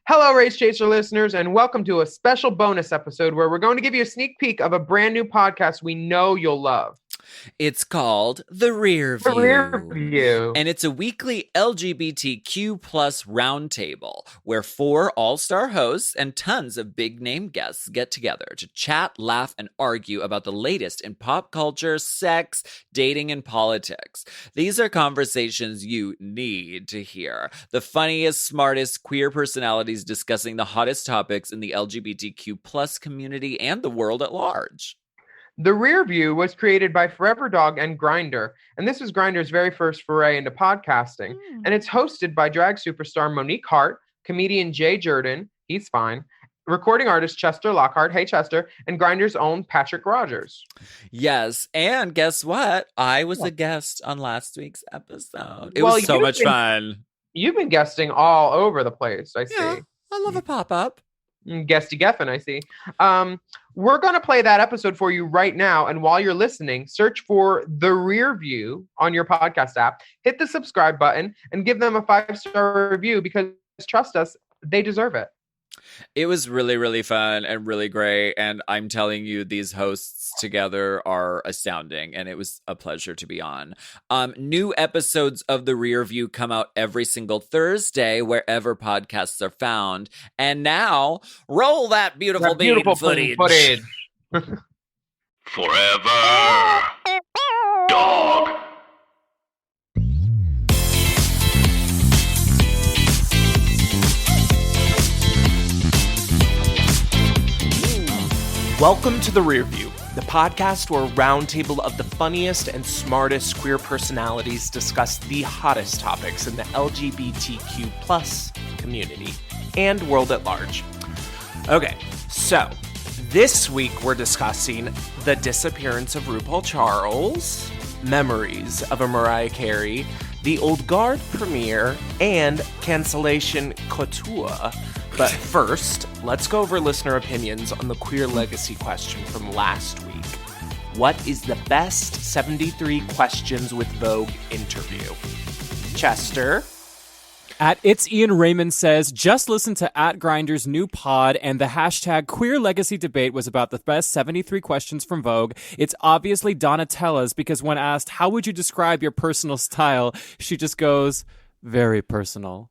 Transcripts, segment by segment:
Hello, Race Chaser listeners, and welcome to a special bonus episode where we're going to give you a sneak peek of a brand new podcast we know you'll love. It's called The RearView. The RearView. And it's a weekly LGBTQ plus roundtable where 4 all-star hosts and tons of big-name guests get together to chat, laugh, and argue about the latest in pop culture, sex, dating, and politics. These are conversations you need to hear. The funniest, smartest queer personalities discussing the hottest topics in the LGBTQ plus community and the world at large. The RearView was created by Forever Dog and Grindr, and this was Grindr's very first foray into podcasting. And it's hosted by drag superstar Monique Heart, comedian Jay Jurden, he's fine, recording artist Chester Lockhart, hey Chester, and Grindr's own Patrick Rogers. Yes, and guess what? I was a guest on last week's episode. It was so much fun. You've been guesting all over the place, I see. I love a pop-up. Guesty Geffen, I see. We're going to play that episode for you right now. And while you're listening, search for The RearView on your podcast app. Hit the subscribe button and give them a 5-star review because, trust us, they deserve it. It was really, really fun and really great. And I'm telling you, these hosts together are astounding. And it was a pleasure to be on. New episodes of The RearView come out every single Thursday, wherever podcasts are found. And now, roll that beautiful footage. Forever Dog. Welcome to The RearView, the podcast where a roundtable of the funniest and smartest queer personalities discuss the hottest topics in the LGBTQ plus community and world at large. Okay, so this week we're discussing the disappearance of RuPaul Charles, memories of a Mariah Carey, the Old Guard premiere, and cancellation couture. But first, let's go over listener opinions on the queer legacy question from last week. What is the best 73 questions with Vogue interview? Chester? At It's Ian Raymond says, just listen to @Grindr's new pod and the hashtag queer legacy debate was about the best 73 questions from Vogue. It's obviously Donatella's because when asked, how would you describe your personal style? She just goes, very personal.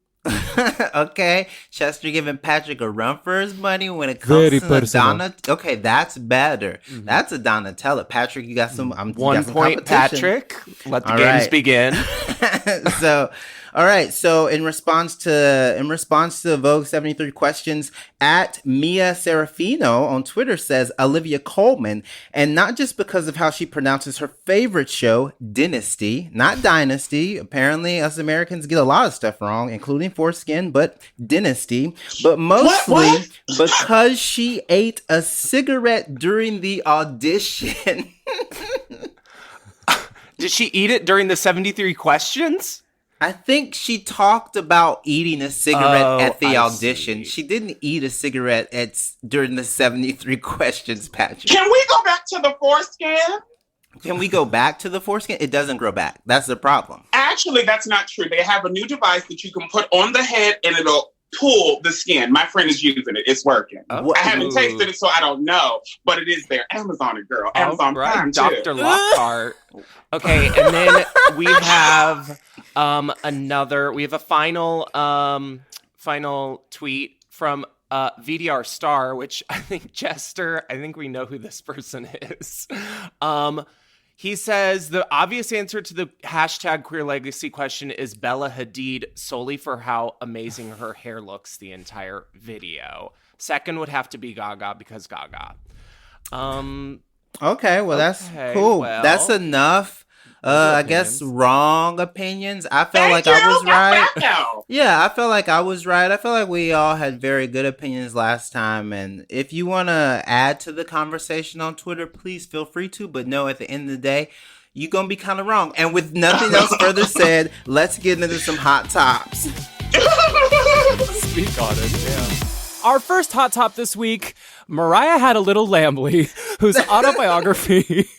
Okay, Chester giving Patrick a run for his money when it comes to Donatella. Okay, that's better. Mm-hmm. That's a Donatella. Patrick, you got some. 1 point, Patrick. Let the games begin. All right. So in response to Vogue 73 questions, at Mia Serafino on Twitter says Olivia Colman, and not just because of how she pronounces her favorite show, Dynasty, not Dynasty. Apparently, us Americans get a lot of stuff wrong, including foreskin, but Dynasty. But mostly because she ate a cigarette during the audition. Did she eat it during the 73 questions? I think she talked about eating a cigarette at the audition. She didn't eat a cigarette during the 73 questions, Patrick. Can we go back to the foreskin? Can we go back to the foreskin? It doesn't grow back. That's the problem. Actually, that's not true. They have a new device that you can put on the head and it'll pull the skin. My friend is using it. It's working. I haven't tasted it, so I don't know, but it is there. Amazon it, girl. Amazon Prime, too. Dr. Lockhart. Okay, and then we have we have a final tweet from VDR Star, which I think we know who this person is. He says the obvious answer to the hashtag queer legacy question is Bella Hadid, solely for how amazing her hair looks the entire video. Second would have to be Gaga because Gaga. Okay, well, that's cool. Well, that's enough. I guess wrong opinions. I felt like I was right. Yeah, I felt like I was right. I feel like we all had very good opinions last time. And if you want to add to the conversation on Twitter, please feel free to. But no, at the end of the day, you're going to be kind of wrong. And with nothing else further said, let's get into some hot tops. Speak on it, yeah. Our first hot top this week, Mariah Had a Little Lambly, whose autobiography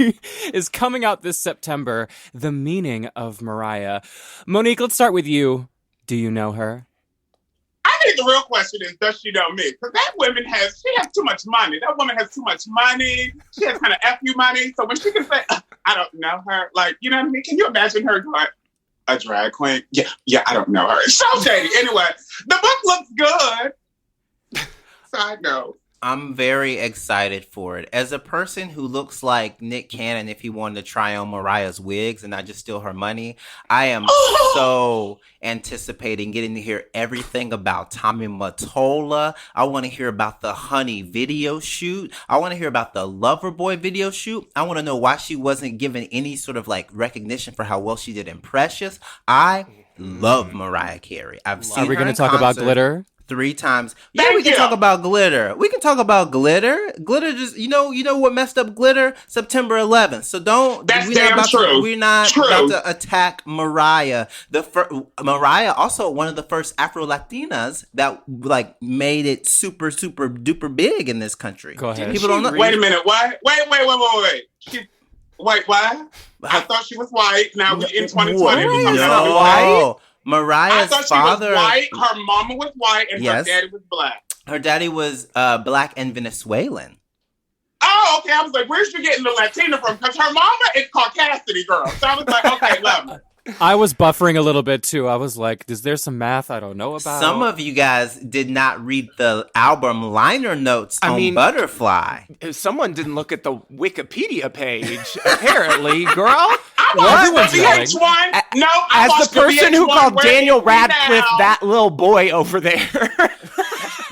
is coming out this September. The Meaning of Mariah. Monique, let's start with you. Do you know her? I think the real question is, does she know me? Because she has too much money. That woman has too much money. She has kind of FU money. So when she can say, I don't know her, like, you know what I mean? Can you imagine her going, a drag queen? Yeah, I don't know her. It's so shady. Anyway, the book looks good. Side note. I'm very excited for it. As a person who looks like Nick Cannon if he wanted to try on Mariah's wigs and not just steal her money, I am so anticipating getting to hear everything about Tommy Mottola. I want to hear about the Honey video shoot. I want to hear about the Loverboy video shoot. I want to know why she wasn't given any sort of like recognition for how well she did in Precious. I love Mariah Carey. I've seen her. Are we going to in talk concert about Glitter? 3 times. Yeah, we can talk about Glitter. We can talk about Glitter. Glitter just, you know what messed up Glitter? September 11th. So don't. That's damn true. We're not about to attack Mariah. Mariah also one of the first Afro Latinas that like made it super super duper big in this country. Go ahead. People don't know. Wait a minute. Why? Wait. Wait, why? I thought she was white. Now we in 2020. No. Mariah's I thought father. She was white. Her mama was white, and her daddy was black. Her daddy was black and Venezuelan. Oh, okay. I was like, where's she getting the Latina from? Because her mama is Caucasity girl. So I was like, okay, love me. I was buffering a little bit too. I was like, is there some math I don't know about? Some of you guys did not read the album liner notes on Butterfly. Someone didn't look at the Wikipedia page, apparently, girl. What? The VH1? No, as the person who called Daniel Radcliffe that little boy over there.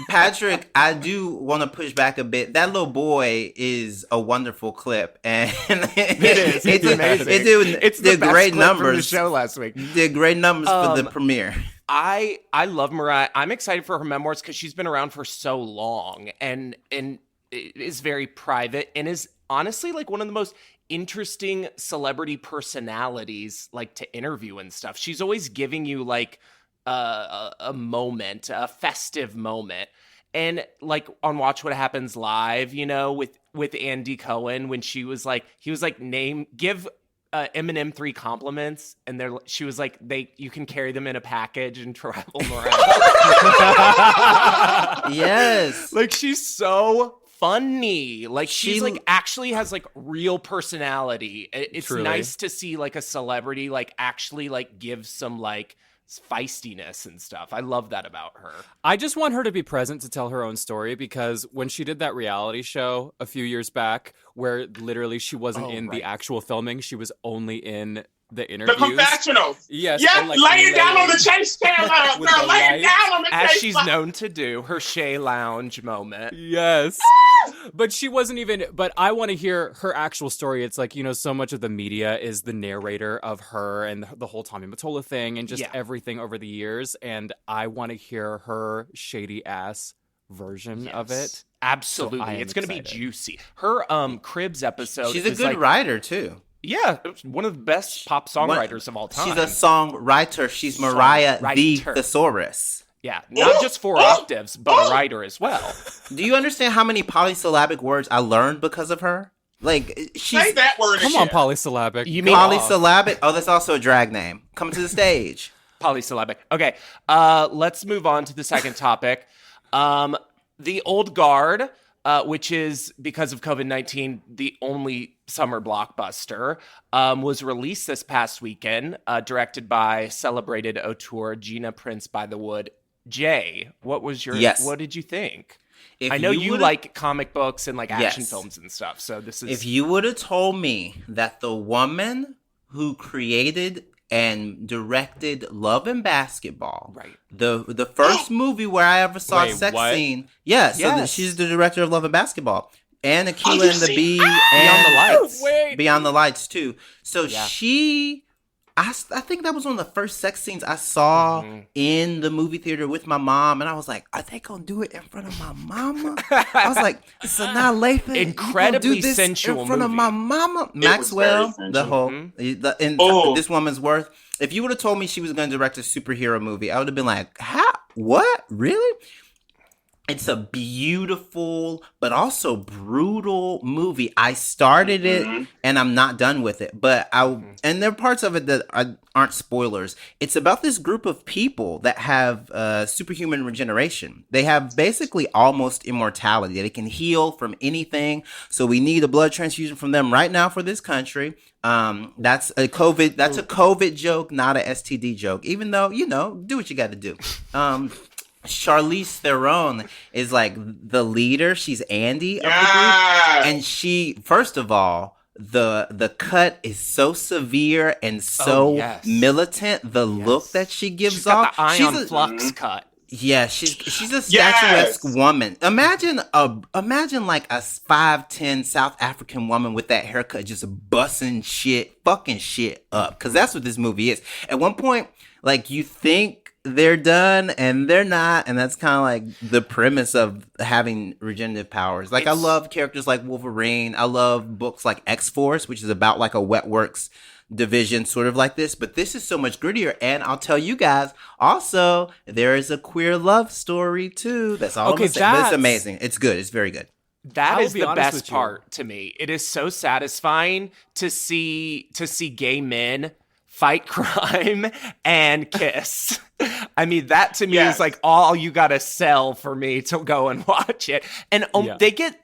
Patrick, I do want to push back a bit. That little boy is a wonderful clip, and it is. It's amazing. It did great numbers from the show last week. Did great numbers for the premiere. I love Mariah. I'm excited for her memoirs because she's been around for so long and is very private and is honestly like one of the most interesting celebrity personalities like to interview and stuff. She's always giving you like a moment, a festive moment. And like on Watch What Happens Live, you know, with Andy Cohen, when he was like, give Eminem 3 compliments, and she was like, you can carry them in a package and travel around. Yes. Like she's so funny. Like she's like actually has like real personality. It's Truly nice to see like a celebrity like actually like give some like feistiness and stuff. I love that about her. I just want her to be present to tell her own story, because when she did that reality show a few years back where literally she wasn't in the actual filming, she was only in the interviews. The confessionals. Yes. Yes, like, laying down on the chase camera. Girl, laying down on the as chase. she's known to do, her Shea Lounge moment. Yes. But she wasn't even, but I want to hear her actual story. It's like, you know, so much of the media is the narrator of her and the whole Tommy Mottola thing and just everything over the years. And I want to hear her shady ass version of it. Absolutely. So it's going to be juicy. Her Cribs episode. She's a good writer too. Yeah, one of the best pop songwriters of all time. She's a songwriter. She's Mariah the Thesaurus. Yeah, not just 4 octaves, but a writer as well. Do you understand how many polysyllabic words I learned because of her? Like, say that word Come on, polysyllabic. You mean polysyllabic? Oh, that's also a drag name. Come to the stage. Polysyllabic. Okay, let's move on to the second topic. The Old Guard, which is, because of COVID-19, the only summer blockbuster, was released this past weekend, directed by celebrated auteur Gina Prince by the Wood. Jay, what did you think? I know you like comic books and like action films and stuff, so this is... If you would have told me that the woman who created and directed Love and Basketball, right? The first movie where I ever saw a sex scene. Yeah, so she's the director of Love and Basketball. And Aquila and the Bee and Beyond the Lights. Beyond the Lights too. So I think that was one of the first sex scenes I saw in the movie theater with my mom, and I was like, "Are they gonna do it in front of my mama?" I was like, "Sanaa Lathan, incredibly do this sensual in front movie. of my mama." Maxwell, the whole this woman's worth. If you would have told me she was gonna direct a superhero movie, I would have been like, "How? What? Really?" It's a beautiful but also brutal movie. I started it and I'm not done with it, but and there are parts of it that aren't spoilers. It's about this group of people that have superhuman regeneration. They have basically almost immortality. They can heal from anything. So we need a blood transfusion from them right now for this country. That's a COVID joke, not a STD joke. Even though, do what you got to do. Charlize Theron is like the leader. She's Andy of the group. And she, first of all, the cut is so severe and so militant. The look that she gives off. Got the Ion Flux cut. Yeah, she's a statuesque woman. Imagine like a 5'10" South African woman with that haircut just fucking shit up. Because that's what this movie is. At one point, like, you think they're done and they're not, and that's kind of like the premise of having regenerative powers. Like, I love characters like Wolverine. I love books like X-Force, which is about like a Wetworks division sort of like this, but this is so much grittier. And I'll tell you guys also, there is a queer love story too. That's all I'm gonna say. But it's amazing. It's good. It's very good. That is the best part to me. It is so satisfying to see gay men fight crime and kiss. I mean, that to me is like all you gotta sell for me to go and watch it. And they get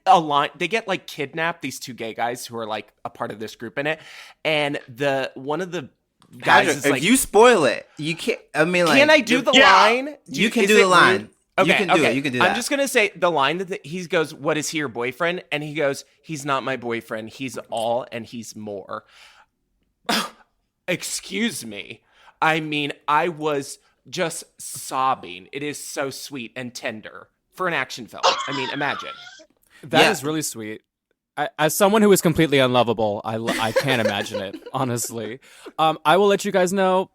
like kidnapped, these two gay guys who are like a part of this group in it. And one of the guys Patrick, is like, if you spoil it, you can't. I mean, like, can I do the line? You can do the line. Rude? Okay, you can do it. You can do that. I'm just going to say the line that he goes, what is he, your boyfriend? And he goes, he's not my boyfriend. He's all and he's more. Excuse me. I mean, I was just sobbing. It is so sweet and tender for an action film. I mean, imagine. That is really sweet. As someone who is completely unlovable, I can't imagine it, honestly. I will let you guys know,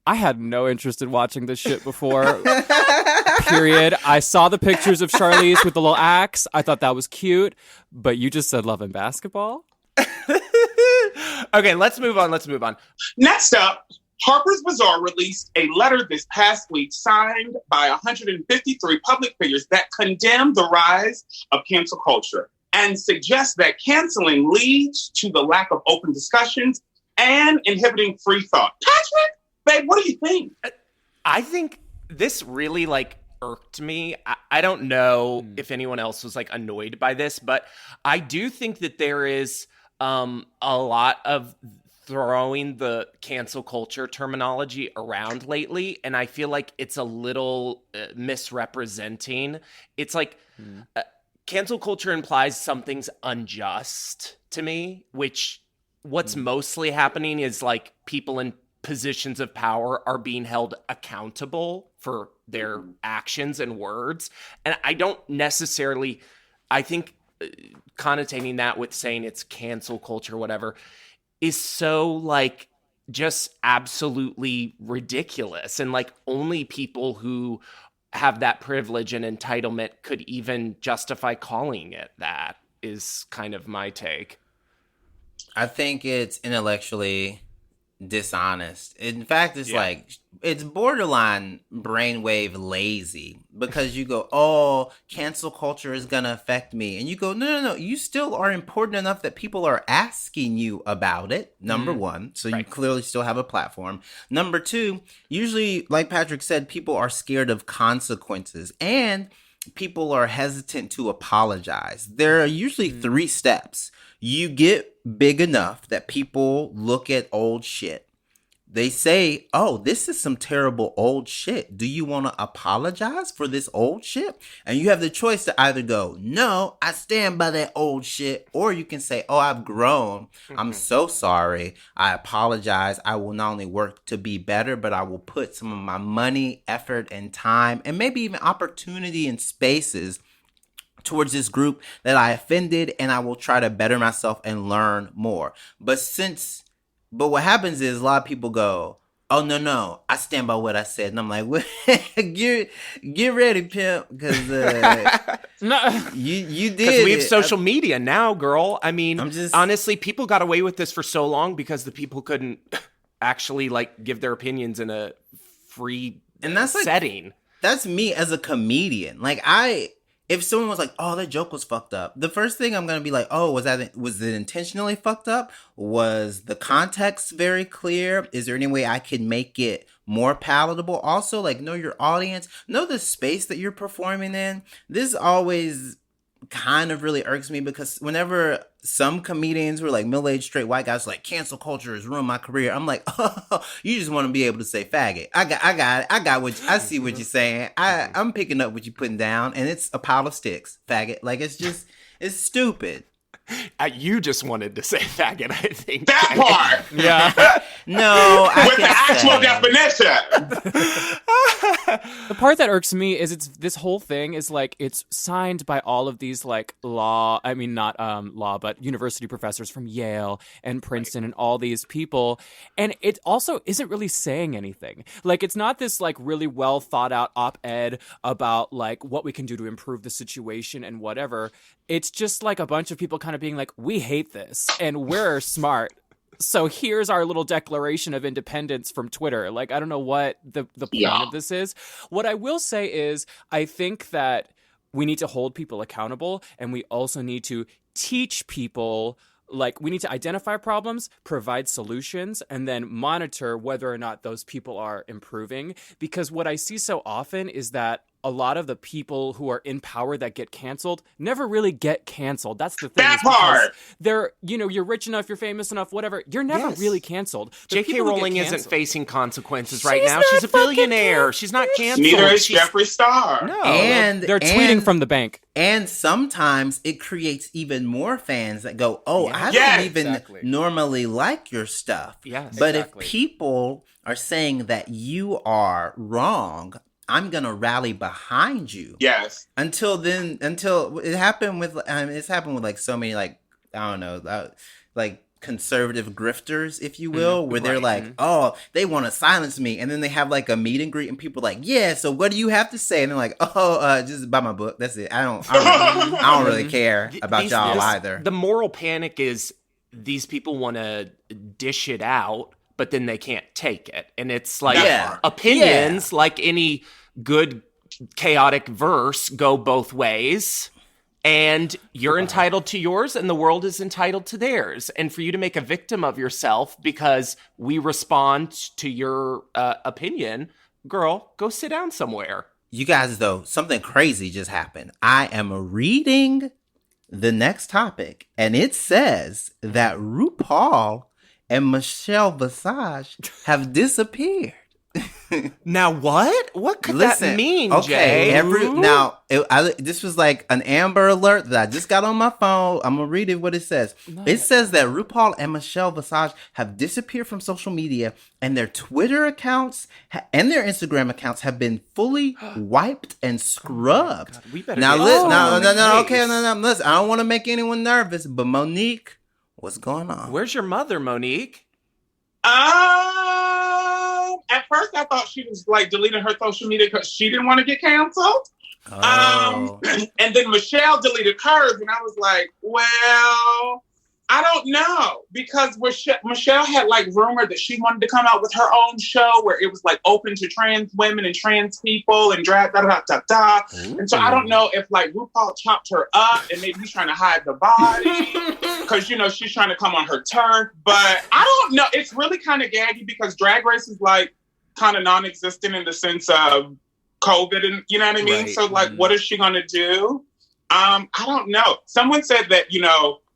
I had no interest in watching this shit before. Period. I saw the pictures of Charlize with the little axe. I thought that was cute. But you just said Love and Basketball? Okay, let's move on. Next up, Harper's Bazaar released a letter this past week signed by 153 public figures that condemn the rise of cancel culture and suggest that canceling leads to the lack of open discussions and inhibiting free thought. Patrick, babe, what do you think? I think this really irked me. I don't know if anyone else was annoyed by this, but I do think that there is a lot of throwing the cancel culture terminology around lately, and I feel like it's a little misrepresenting. It's cancel culture implies something's unjust to me, which what's mostly happening is people in positions of power are being held accountable for their actions and words. And I don't necessarily, I think connotating that with saying it's cancel culture, whatever, is so just absolutely ridiculous. And only people who have that privilege and entitlement could even justify calling it that is kind of my take. I think it's intellectually dishonest. In fact, it's it's borderline brainwave lazy, because you go, oh, cancel culture is gonna affect me, and you go, no, you still are important enough that people are asking you about it, number one, so you clearly still have a platform. Number two, usually, like Patrick said, people are scared of consequences, and people are hesitant to apologize. There are usually 3 steps. You get big enough that people look at old shit. They say, oh, this is some terrible old shit. Do you want to apologize for this old shit? And you have the choice to either go, no, I stand by that old shit. Or you can say, oh, I've grown. I'm so sorry. I apologize. I will not only work to be better, but I will put some of my money, effort, and time, and maybe even opportunity and spaces towards this group that I offended, and I will try to better myself and learn more. But what happens is a lot of people go, oh, no, I stand by what I said. And I'm like, well, get ready, pimp, because no. you did. Because we have social media now, girl. I mean, honestly, people got away with this for so long because the people couldn't actually give their opinions in a free setting. That's me as a comedian. if someone was like, oh, that joke was fucked up, the first thing I'm going to be like, oh, was it intentionally fucked up? Was the context very clear? Is there any way I can make it more palatable? Also, like, know your audience, know the space that you're performing in. This always kind of really irks me because whenever some comedians who are like middle-aged straight white guys like cancel culture has ruined my career, I'm like, oh, you just want to be able to say faggot. I got what I see what you're saying. I'm picking up what you're putting down, and it's a pile of sticks, faggot. Like, it's stupid. You just wanted to say faggot, I think. That part! Yeah. No, with the actual definition. The part that irks me is this whole thing is like it's signed by all of these like but university professors from Yale and Princeton and all these people, and it also isn't really saying anything. Like, it's not this like really well thought out op-ed about like what we can do to improve the situation and whatever. It's just like a bunch of people kind of being like, we hate this and we're smart, so here's our little declaration of independence from Twitter. Like, I don't know what the point of this is. What I will say is I think that we need to hold people accountable, and we also need to teach people. Like, we need to identify problems, provide solutions, and then monitor whether or not those people are improving. Because what I see so often is that a lot of the people who are in power that get canceled never really get canceled. That's the thing. That part! They're, you're rich enough, you're famous enough, whatever. You're never really canceled. J.K. Rowling isn't facing consequences right now. She's a billionaire. She's not canceled. Neither is Jeffree Star. No. And they're tweeting from the bank. And sometimes it creates even more fans that go, oh, I don't even normally like your stuff. Yes, but if people are saying that you are wrong, I'm gonna rally behind you. Yes. Until it happened with it's happened with like so many like I don't know like conservative grifters, if you will, where they're like, oh, they want to silence me, and then they have like a meet and greet, and people are like, yeah, so what do you have to say? And they're like, oh, just buy my book. That's it. I don't really care about y'all either. The moral panic is these people want to dish it out, but then they can't take it, and it's like opinions, like any good chaotic verse, go both ways. And you're entitled to yours, and the world is entitled to theirs. And for you to make a victim of yourself because we respond to your opinion, girl, go sit down somewhere. You guys, though, something crazy just happened. I am reading the next topic, and it says that RuPaul and Michelle Visage have disappeared. Now what? What could that mean, Jay? This was like an Amber Alert that I just got on my phone. I'm gonna read it. What it says. It says that RuPaul and Michelle Visage have disappeared from social media, and their Twitter accounts and their Instagram accounts have been fully wiped and scrubbed. God, we better Listen. Listen, I don't want to make anyone nervous, but Monique, what's going on? Where's your mother, Monique? At first I thought she was like deleting her social media because she didn't want to get canceled. And then Michelle deleted hers, and I was like, well, I don't know, because Michelle had like rumored that she wanted to come out with her own show where it was like open to trans women and trans people and drag And so I don't know if like RuPaul chopped her up and maybe he's trying to hide the body because she's trying to come on her turf. But I don't know. It's really kind of gaggy because Drag Race is like kind of non-existent in the sense of COVID, and you know what I mean? Right. So like, what is she going to do? I don't know. Someone said that,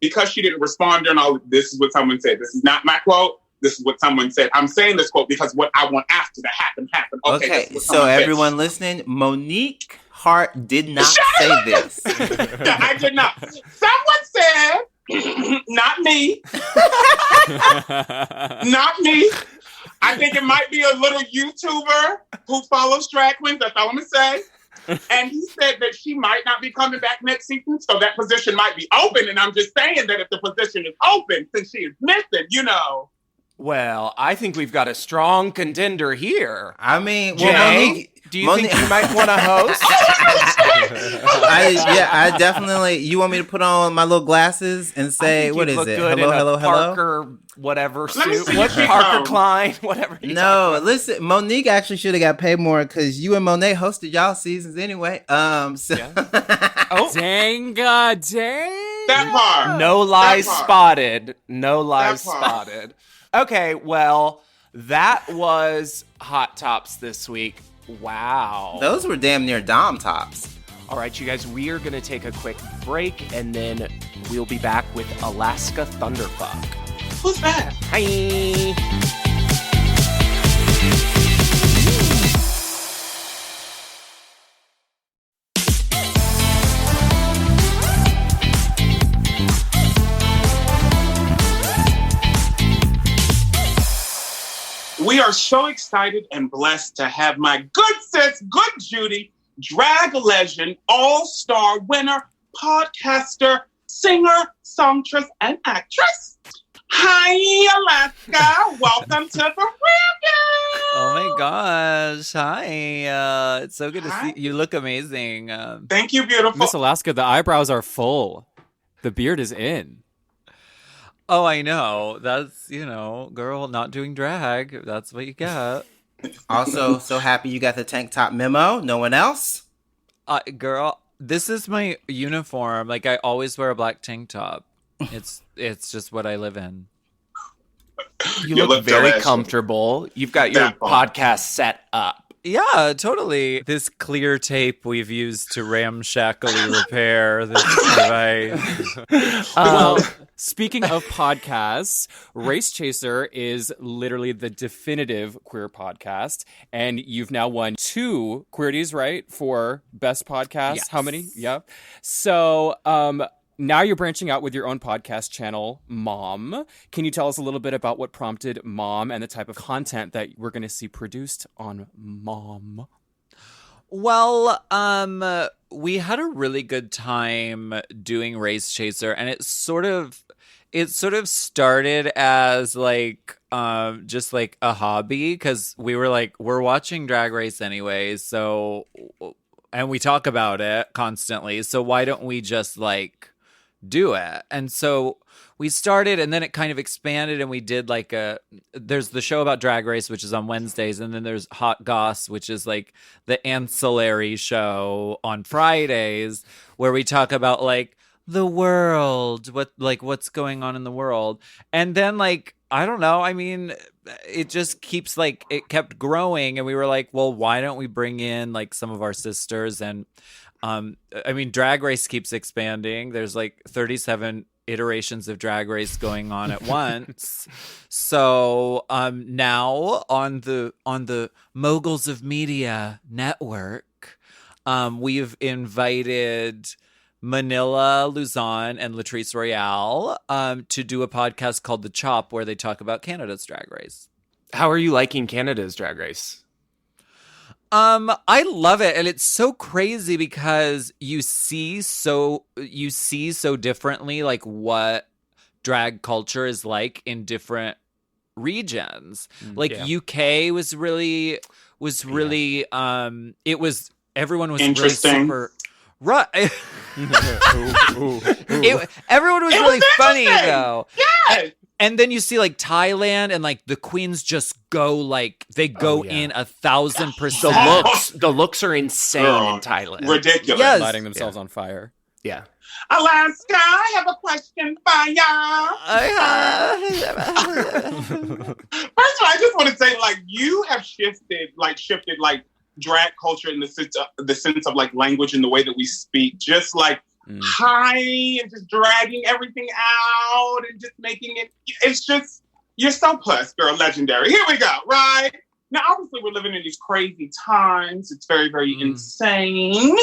because she didn't respond during all of this is what someone said. This is not my quote. This is what someone said. I'm saying this quote because what I want after to happen. Okay, so everyone listening, Monique Heart did not say this. I did not. Someone said, not me. Not me. I think it might be a little YouTuber who follows drag queens. That's all I'm going to say. And he said that she might not be coming back next season, so that position might be open. And I'm just saying that if the position is open, since she is missing, Well, I think we've got a strong contender here. I mean, Jay, do you think you might want to host? I definitely. You want me to put on my little glasses and say, what is it? Hello. Parker, whatever suit. What Parker Klein, whatever. No, listen, Monique actually should have got paid more because you and Monet hosted y'all seasons anyway. So. Yeah. Oh, dang. That part. No lies spotted. No lies spotted. Okay, well, that was Hot Tops this week. Wow. Those were damn near Dom tops. All right, you guys, we are going to take a quick break, and then we'll be back with Alaska Thunderfuck. Who's that? Hi. We are so excited and blessed to have my good sis, good Judy, drag legend, all-star winner, podcaster, singer, songstress, and actress. Hi, Alaska. Welcome to the RearView. Oh my gosh. Hi. It's so good to see you. Look amazing. Thank you, beautiful. Miss Alaska, the eyebrows are full. The beard is in. Oh, I know. That's, girl, not doing drag. That's what you get. Also, so happy you got the tank top memo. No one else? Girl, this is my uniform. Like, I always wear a black tank top. It's just what I live in. You look very comfortable. You've got your podcast set up. Yeah, totally. This clear tape we've used to ramshackly repair this device. Speaking of podcasts, Race Chaser is literally the definitive queer podcast, and you've now won 2 Queerties, right, for Best Podcast? Yes. How many? Yep. So, now you're branching out with your own podcast channel, Mom. Can you tell us a little bit about what prompted Mom and the type of content that we're going to see produced on Mom? Well, we had a really good time doing Race Chaser, and it sort of started as like just like a hobby, because we were like, we're watching Drag Race anyway, so, and we talk about it constantly, so why don't we just like do it? And so we started, and then it kind of expanded, and we did like there's the show about Drag Race, which is on Wednesdays, and then there's Hot Goss, which is like the ancillary show on Fridays, where we talk about like the world, what's going on in the world. And then like, I don't know, I mean, it just keeps like, it kept growing, and we were like, well, why don't we bring in like some of our sisters? And I mean, Drag Race keeps expanding. There's like 37 iterations of Drag Race going on at once. So now on the Moguls of Media network, we've invited Manila Luzon and Latrice Royale to do a podcast called The Chop, where they talk about Canada's Drag Race. How are you liking Canada's Drag Race? I love it, and it's so crazy because you see so differently like what drag culture is like in different regions. Like UK was really it was, everyone was really super right. Everyone was really funny though. Yes. And then you see like Thailand, and like the queens just go like they go in 1,000%. The looks are insane in Thailand. Ridiculous. Yes. Lighting themselves on fire. Yeah. Alaska, I have a question for y'all. First of all, I just want to say, like, you have shifted drag culture in the sense of like language and the way that we speak. Just like high and just dragging everything out and just making it. It's just, you're so plus, girl, legendary. Here we go, right? Now, obviously, we're living in these crazy times. It's very, very insane.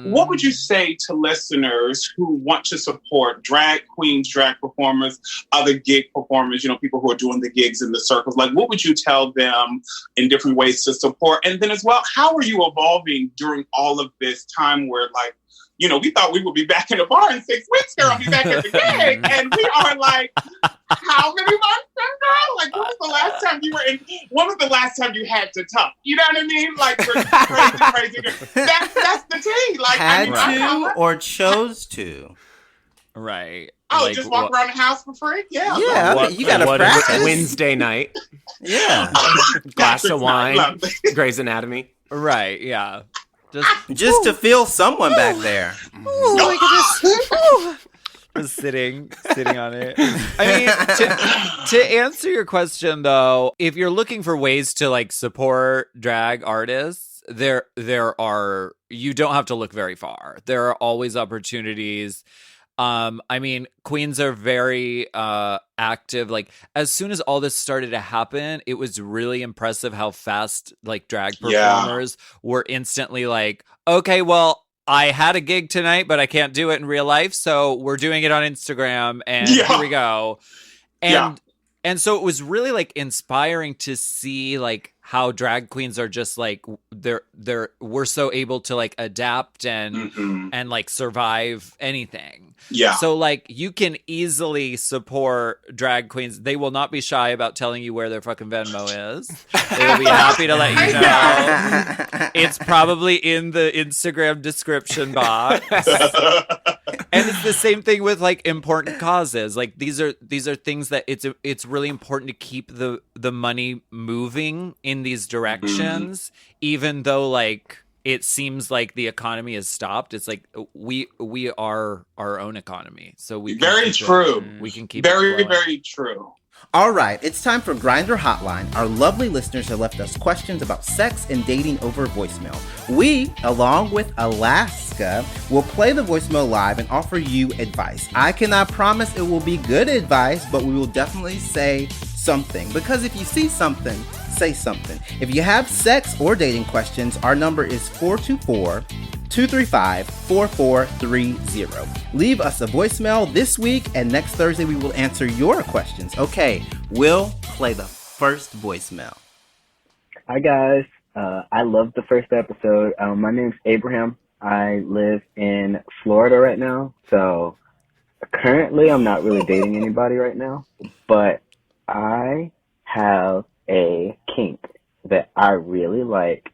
What would you say to listeners who want to support drag queens, drag performers, other gig performers, people who are doing the gigs in the circles? Like, what would you tell them in different ways to support? And then as well, how are you evolving during all of this time where, like, we thought we would be back in the bar in 6 weeks, girl, be back at the gig. And we are like how many months ago? Like, when was the last time you were in? When was the last time you had to tuck? You know what I mean? Like, for crazy. That's the tea. Like, had to or chose to. Right. Oh, like, just walk around the house for free? Yeah. Yeah, you gotta practice. Wednesday night. Yeah. Glass of wine. Grey's Anatomy. Right, yeah. Just to feel someone back there. Just sitting on it. I mean, to answer your question though, if you're looking for ways to like support drag artists, there are, you don't have to look very far. There are always opportunities. I mean, queens are very active. Like, as soon as all this started to happen, it was really impressive how fast like drag performers were instantly like, okay, well, I had a gig tonight, but I can't do it in real life, so we're doing it on Instagram, and here we go. And so it was really like inspiring to see like how drag queens are just like we're so able to like adapt and like survive anything. Yeah. So like you can easily support drag queens. They will not be shy about telling you where their fucking Venmo is. They will be happy to let you know. It's probably in the Instagram description box. And it's the same thing with like important causes. Like these are things that it's really important to keep the money moving in these directions, even though like it seems like the economy has stopped. It's like we are our own economy, so we very true. We can keep very true. All right, it's time for Grindr Hotline. Our lovely listeners have left us questions about sex and dating over voicemail. We, along with Alaska, will play the voicemail live and offer you advice. I cannot promise it will be good advice, but we will definitely say something. Because if you see something, say something. If you have sex or dating questions, our number is 424-235-4430. Leave us a voicemail this week, and next Thursday we will answer your questions. Okay, we'll play the first voicemail. Hi guys, I loved the first episode. My name's Abraham. I live in Florida right now, so currently I'm not really dating anybody right now, but I have a kink that I really like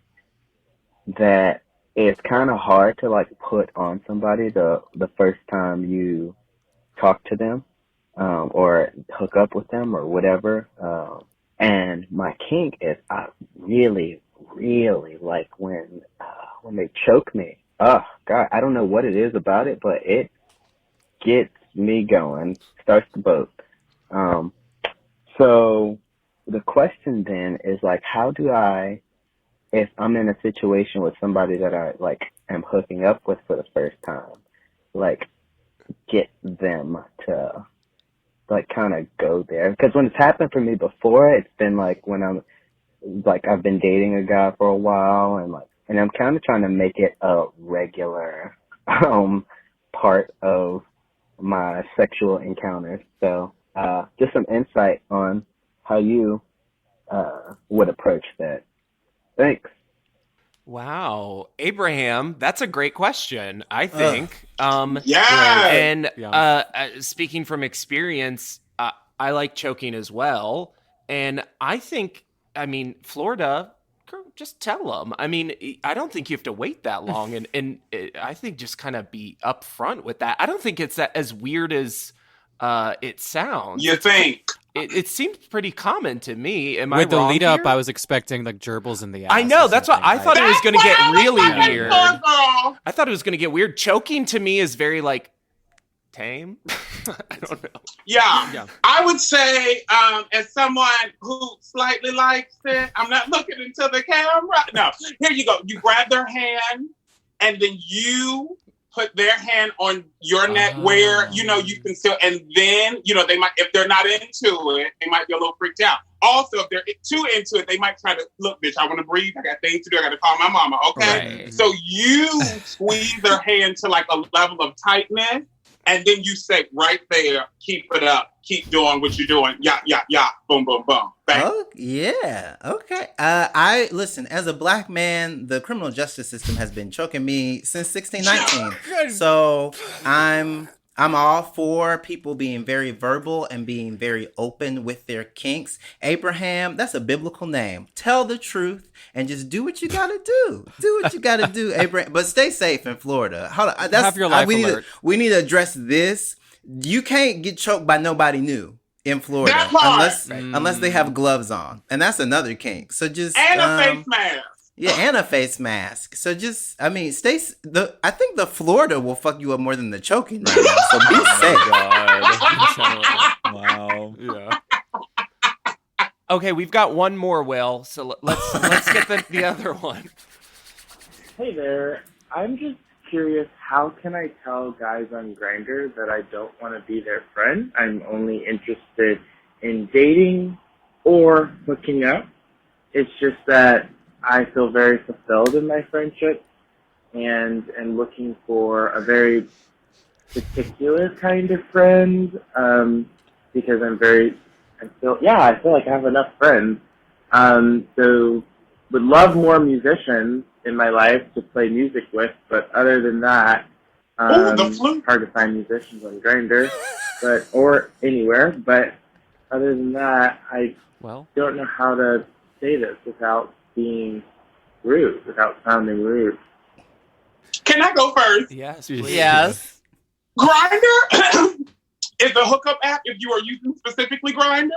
that it's kind of hard to like put on somebody the first time you talk to them or hook up with them or whatever. And my kink is I really, really like when they choke me. Oh God, I don't know what it is about it, but it gets me going, starts the boat. So the question then is like, how do I, if I'm in a situation with somebody that I like am hooking up with for the first time, like get them to like kind of go there? Because when it's happened for me before, it's been like when I'm like, I've been dating a guy for a while and I'm kind of trying to make it a regular part of my sexual encounters. So just some insight on how you would approach that. Thanks. Wow. Abraham, that's a great question, I think. And speaking from experience, I like choking as well. And I think, I mean, Florida, just tell them. I mean, I don't think you have to wait that long. And I think just kind of be upfront with that. I don't think it's that as weird as it sounds. You think? It seems pretty common to me. Am I With the wrong lead here? up, I was expecting like gerbils in the ass. I know. That's what I thought it was going to get really weird. I thought it was going to get weird. Choking to me is very like tame. I don't know. Yeah. I would say, as someone who slightly likes it, I'm not looking into the camera. No, here you go. You grab their hand, and then you put their hand on your neck where, you know, you can still, and then, you know, they might, if they're not into it, they might be a little freaked out. Also, if they're too into it, they might try to, look, bitch, I want to breathe. I got things to do. I got to call my mama. Okay. Right. So you squeeze their hand to like a level of tightness, and then you say right there, keep it up. Keep doing what you're doing. Yeah. Boom, boom, boom. Bang. Oh, yeah. Okay. I listen, as a black man, the criminal justice system has been choking me since 1619. So I'm I'm all for people being very verbal and being very open with their kinks. Abraham, that's a biblical name. Tell the truth and just do what you gotta do. Do what you gotta do, Abraham. But stay safe in Florida. Hold on. Have your life alert. We need to address this. You can't get choked by nobody new in Florida unless they have gloves on, and that's another kink. So just and a face mask. Yeah, and a face mask. So just, I mean, I think the Florida will fuck you up more than the choking right now. So be safe. Wow. Yeah. Okay, we've got one more, Will. So let's get the other one. Hey there. I'm just curious, how can I tell guys on Grindr that I don't want to be their friend? I'm only interested in dating or hooking up. It's just that I feel very fulfilled in my friendship and looking for a very particular kind of friend because I feel like I have enough friends. So would love more musicians in my life to play music with, but other than that, hard to find musicians on Grindr, or anywhere. But other than that, I don't know how to say this without being rude, without sounding rude. Can I go first? Yes, please. Yes. Grindr is a hookup app if you are using specifically Grindr.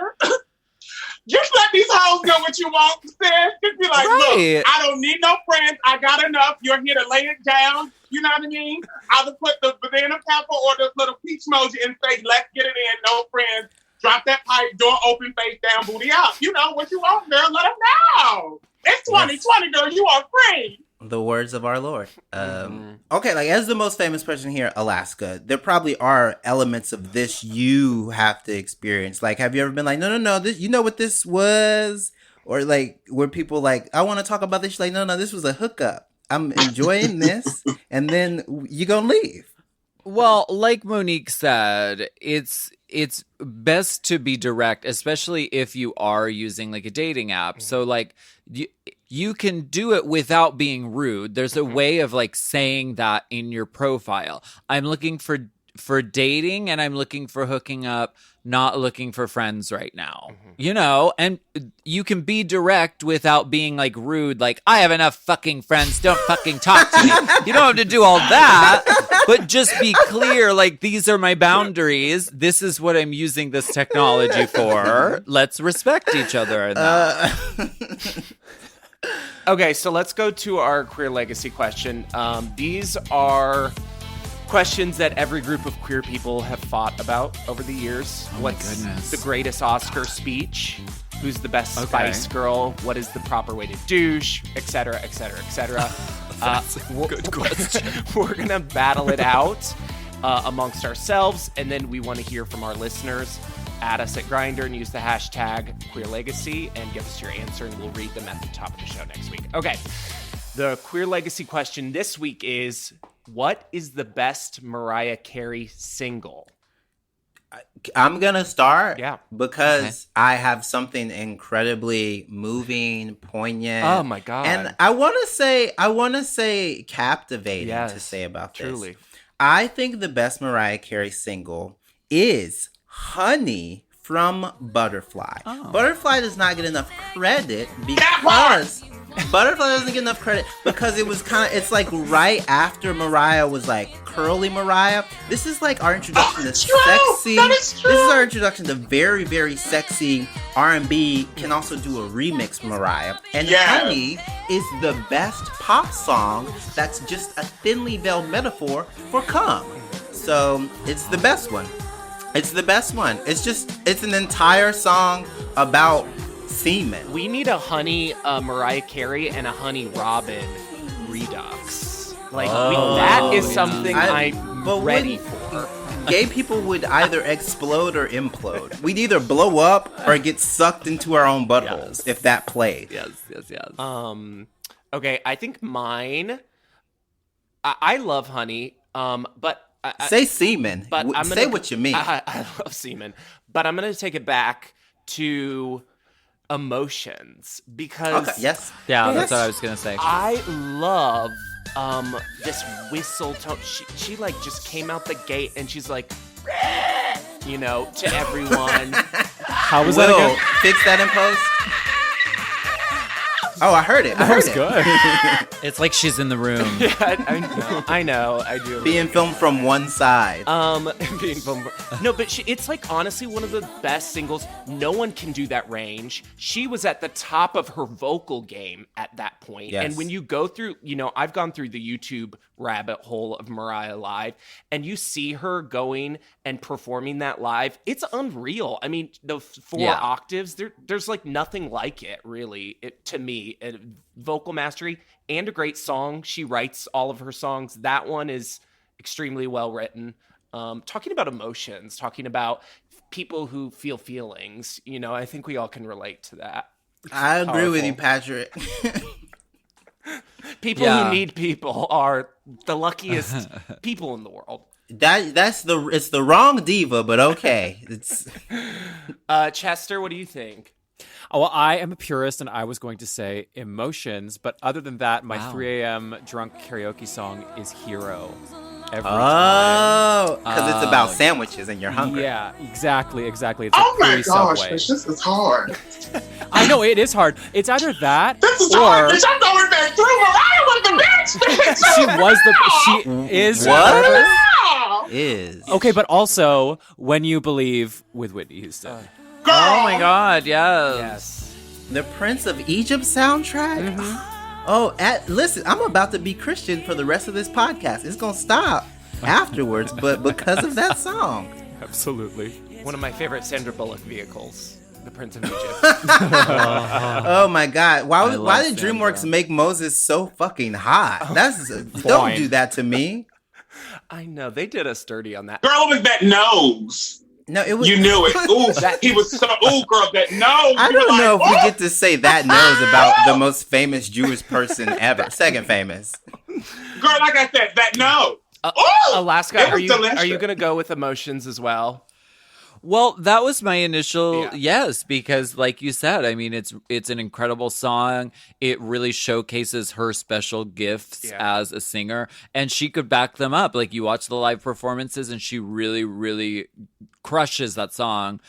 Just let these hoes know what you want, sis. Just be like, look, I don't need no friends. I got enough. You're here to lay it down. You know what I mean? I'll put the banana pepper or the little peach emoji and say, let's get it in. No friends. Drop that pipe, door open, face down, booty out. You know what you want, girl. Let them know. It's 2020, girl. You are free. The words of our Lord. Okay, like as the most famous person here, Alaska, there probably are elements of this you have to experience. Like, have you ever been like, no, this, you know what this was? Or like, where people like, I want to talk about this. Like, no, this was a hookup. I'm enjoying this. And then you gonna leave. Well, like Monique said, it's best to be direct, especially if you are using like a dating app. So like you can do it without being rude. There's a way of like saying that in your profile. I'm looking for dating and I'm looking for hooking up, not looking for friends right now. You know, and you can be direct without being like rude, like I have enough fucking friends, don't fucking talk to me. You don't have to do all that, but just be clear, like these are my boundaries. This is what I'm using this technology for. Let's respect each other in that. Okay, so let's go to our queer legacy question. These are questions that every group of queer people have fought about over the years. What's the greatest Oscar speech? Who's the best Spice Girl? What is the proper way to douche? Et cetera, et cetera, et cetera. That's a good question. We're going to battle it out amongst ourselves, and then we want to hear from our listeners. Add us at Grindr and use the hashtag QueerLegacy and give us your answer, and we'll read them at the top of the show next week. Okay, the Queer Legacy question this week is, what is the best Mariah Carey single? I'm going to start because I have something incredibly moving, poignant. Oh my God. And I want to say captivating to say about this. Truly. I think the best Mariah Carey single is Honey from Butterfly. Butterfly does not get enough credit because it was it's like right after Mariah was like curly Mariah. This is like our introduction to sexy. This is our introduction to very, very sexy R&B. Can also do a remix Mariah. And Honey is the best pop song that's just a thinly veiled metaphor for cum. So it's the best one. It's the best one. It's an entire song about semen. We need a Honey Mariah Carey and a Honey Robin redux. Like that is something I'm ready for. Gay people would either explode or implode. We'd either blow up or get sucked into our own buttholes if that played. Yes. Okay, I think mine. I love Honey. But. Say semen. But say what you mean. I love semen. But I'm going to take it back to Emotions because that's what I was going to say. I love this whistle tone. She like just came out the gate and she's like, you know, to everyone. How was that again? Fix that in post. Oh, I heard it. That was good. It's like she's in the room. Yeah, I know. I do. Being filmed from one side. Being filmed. No, but it's like honestly one of the best singles. No one can do that range. She was at the top of her vocal game at that point. Yes. And when you go through, you know, I've gone through the YouTube rabbit hole of Mariah live, and you see her going and performing that live. It's unreal. I mean, the 4 octaves, there's like nothing like it, really, to me. Vocal mastery and a great song. She writes all of her songs. That one is extremely well written. Talking about emotions, talking about people who feel feelings, you know, I think we all can relate to that. I agree with you, Patrick. People who need people are the luckiest people in the world. It's the wrong diva, but okay. It's Chester, what do you think? Oh, well, I am a purist, and I was going to say Emotions, but other than that, my 3 a.m. drunk karaoke song is Hero. Every time. Because it's about sandwiches and you're hungry. Yeah, exactly. It's oh my gosh, bitch, this is hard. I know, it is hard. It's either that this is or... hard, bitch. I'm going back through Mariah with the bitch. She is... What? Is. Okay, but also, When You Believe with Whitney Houston. Girl. Oh my God, yes. The Prince of Egypt soundtrack? Mm-hmm. Oh, listen, I'm about to be Christian for the rest of this podcast. It's going to stop afterwards, but because of that song. Absolutely. One of my favorite Sandra Bullock vehicles, The Prince of Egypt. Oh my God. Why did DreamWorks make Moses so fucking hot? Don't do that to me. I know. They did us dirty on that. Girl, it was that nose. No, it was. You knew it. Ooh, he was so. Ooh, girl, that nose. I don't know if we get to say that nose about the most famous Jewish person ever. Second famous. Girl, like I said, that nose. Alaska, are you going to go with Emotions as well? Well, that was my initial yes, because like you said, I mean, it's an incredible song. It really showcases her special gifts as a singer, and she could back them up. Like you watch the live performances, and she really, really crushes that song.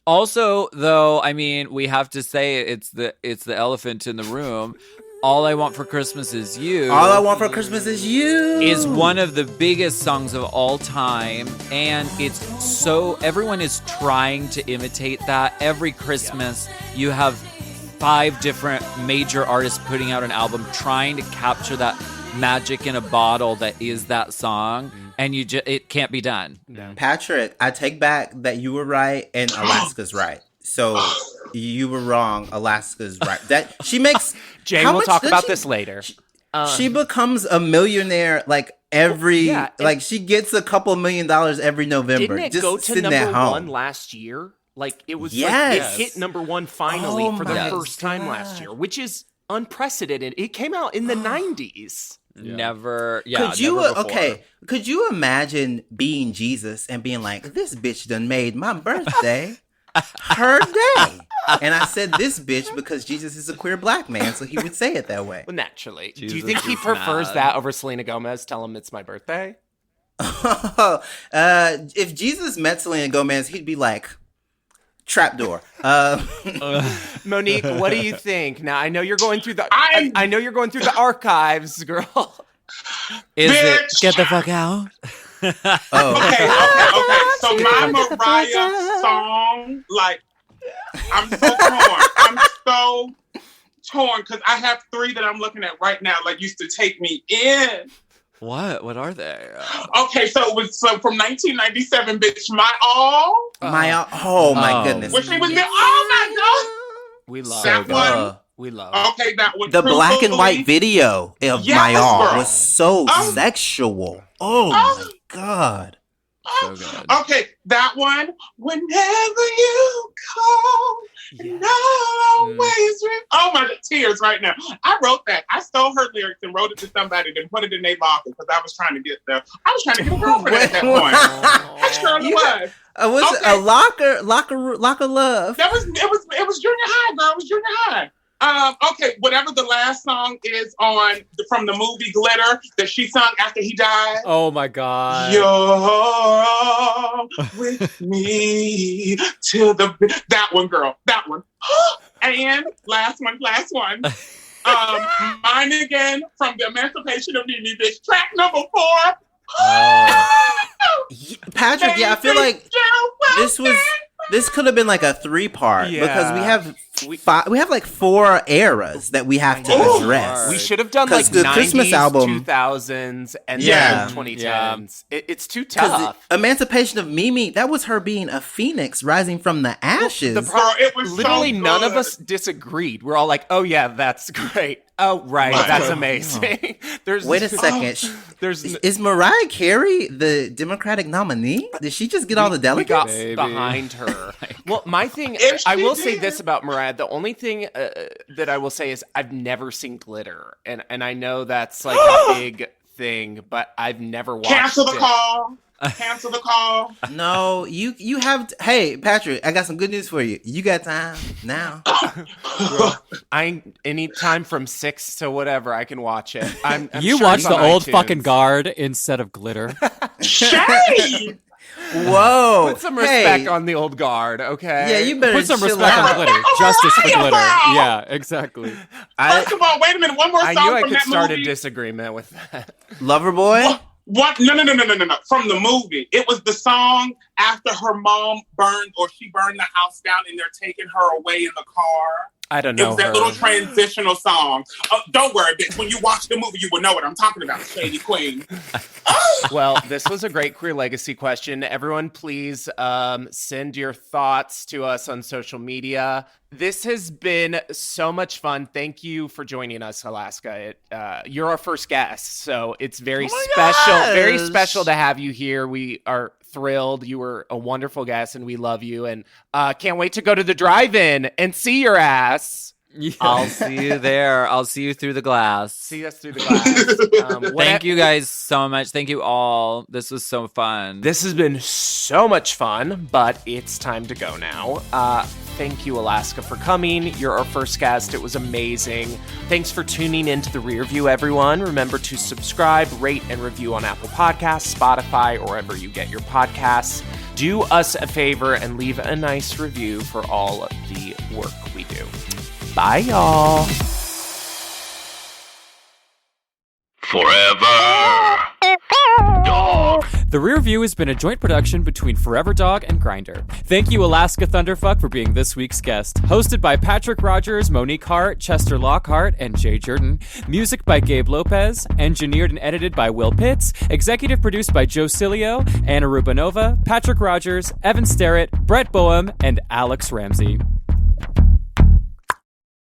Also, though, I mean, we have to say it's the elephant in the room. All I Want for Christmas Is You. All I Want for Christmas Is You is one of the biggest songs of all time. And it's so, everyone is trying to imitate that. Every Christmas, you have 5 different major artists putting out an album trying to capture that magic in a bottle that is that song. And it can't be done. Patrick, I take back that you were right and Alaska's right. So you were wrong. Alaska's right. That she makes. Jay, we'll talk about this later. She becomes a millionaire like every like she gets a couple $1 million every November. Didn't it just go to sitting number at home. 1 last year? Like it was. Like, it hit number 1 finally for the first time last year, which is unprecedented. It came out in the 90s. Never. Could you imagine being Jesus and being like, this bitch done made my birthday her day? And I said this bitch because Jesus is a queer black man, so he would say it that way. Well, naturally. Jesus, do you think he prefers that over Selena Gomez? Tell him it's my birthday. If Jesus met Selena Gomez, he'd be like, trapdoor. Monique, what do you think? Now I know you're going through the I know you're going through the archives, girl. Is Bitch. it get the fuck out? Okay. So my Mariah song, like, I'm so torn because I have 3 that I'm looking at right now. Like, used to take me in. What are they? Okay, so it was from 1997, bitch. My all. Oh my goodness. When she was there. Oh my god. We love that one. We love. Okay, that one. The black and white video of My All was so sexual. Oh my god. So good. Okay, that one. Whenever you call, and I'll always. Oh my tears right now. I wrote that. I stole her lyrics and wrote it to somebody, then put it in their locker because I was trying to get a girlfriend at that point. I surely was. Was it a locker love? It was junior high, girl. It was junior high. Okay, whatever the last song is from the movie Glitter that she sung after he died. Oh my God. You're with me till that one, girl. That one. And last one. Mine Again from the Emancipation of Mimi, bitch. Track number 4. Patrick, I feel like this could have been like a 3-part because we have like 4 eras that we have to address. We should have done like the 90s, Christmas album, 2000s, and then 2010s. It's too tough. Emancipation of Mimi, that was her being a phoenix rising from the ashes. It was literally so none of us disagreed. We're all like, "Oh yeah, that's great. Oh right, that's amazing." Wait a second. Is Mariah Carey the Democratic nominee? Did she just get all the delegates? We got behind her. Well, my thing, I will say this about Mariah. The only thing that I will say is I've never seen Glitter, and I know that's like a big thing, but I've never watched Cancel the call. Cancel the call. No, you have. Hey, Patrick, I got some good news for you. You got time now. Any time from 6 to whatever, I can watch it. I'm you sure watch the old iTunes. fucking Guard instead of Glitter. Shame! Whoa! Put some respect on the old Guard, okay? Yeah, you better put some respect on Glitter. Justice for Glitter. Yeah, exactly. First of all, wait a minute. One more song I knew I from could that start movie. a disagreement with that. Loverboy? What? No. From the movie. It was the song after her mom she burned the house down and they're taking her away in the car. I don't know. It was that little transitional song. Don't worry, bitch. When you watch the movie, you will know what I'm talking about, Shady Queen. Well, this was a great Queer Legacy question. Everyone, please send your thoughts to us on social media. This has been so much fun. Thank you for joining us, Alaska. You're our first guest, so it's very special to have you here. We are thrilled. You were a wonderful guest, and we love you. And can't wait to go to the drive-in and see your ass. Yeah. I'll see you there. I'll see you through the glass. See us through the glass. Thank you guys so much. Thank you all. This was so fun. This has been so much fun, but it's time to go now. Thank you, Alaska, for coming. You're our first guest. It was amazing. Thanks for tuning into the RearView, everyone. Remember to subscribe, rate, and review on Apple Podcasts, Spotify, or wherever you get your podcasts. Do us a favor and leave a nice review for all of the work we do. Bye, y'all. Forever Dog. The RearView has been a joint production between Forever Dog and Grindr. Thank you, Alaska Thunderfuck, for being this week's guest. Hosted by Patrick Rogers, Monique Heart, Chester Lockhart, and Jay Jurden. Music by Gabe Lopez. Engineered and edited by Will Pitts. Executive produced by Joe Cilio, Anna Rubanova, Patrick Rogers, Evan Sterrett, Brett Boehm, and Alex Ramsey.